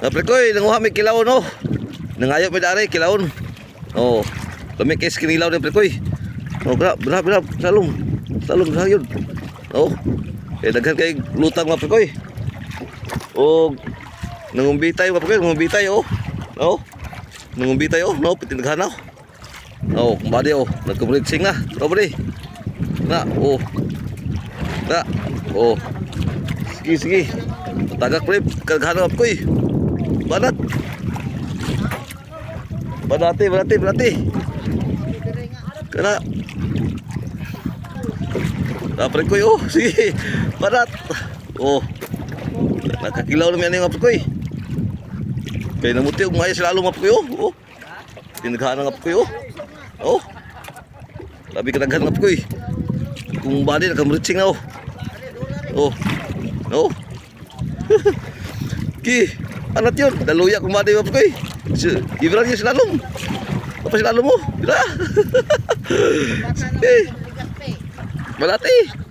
Aprikoy, nanguha may kilawon oh. Nangayo may dari kilawon. Oh. Lami kay kinilaw ni aprikoy. Oh, bra, salong. Salong sayod. Oh. Daghan kay lutang mga aprikoy. Oh. Nangumbitay mga aprikoy, nangumbitay oh. Oh. Nangumbitay oh, no, pitindaghanaw. Oh, kumbadi oh, nagkubritsing na. Oh, bari. Na, oh. Na, oh. Sige. Tagak pre, kaghanap ko eh. Banat. Banati. Kana. Napre ko oh, sige. Banat. Oh. Nakakilaw naman yung apre ko eh. Kaya namuti yung mga sila lumap ko oh. Tinaghanap ko oh. Labi ka naghanap ko eh. Kung bali nakamritsing na oh. Oh. Ki, anat yun. Daluya kung bali map ko eh. Ibran yung silalom. Apa silalom mo? Bila. Malati.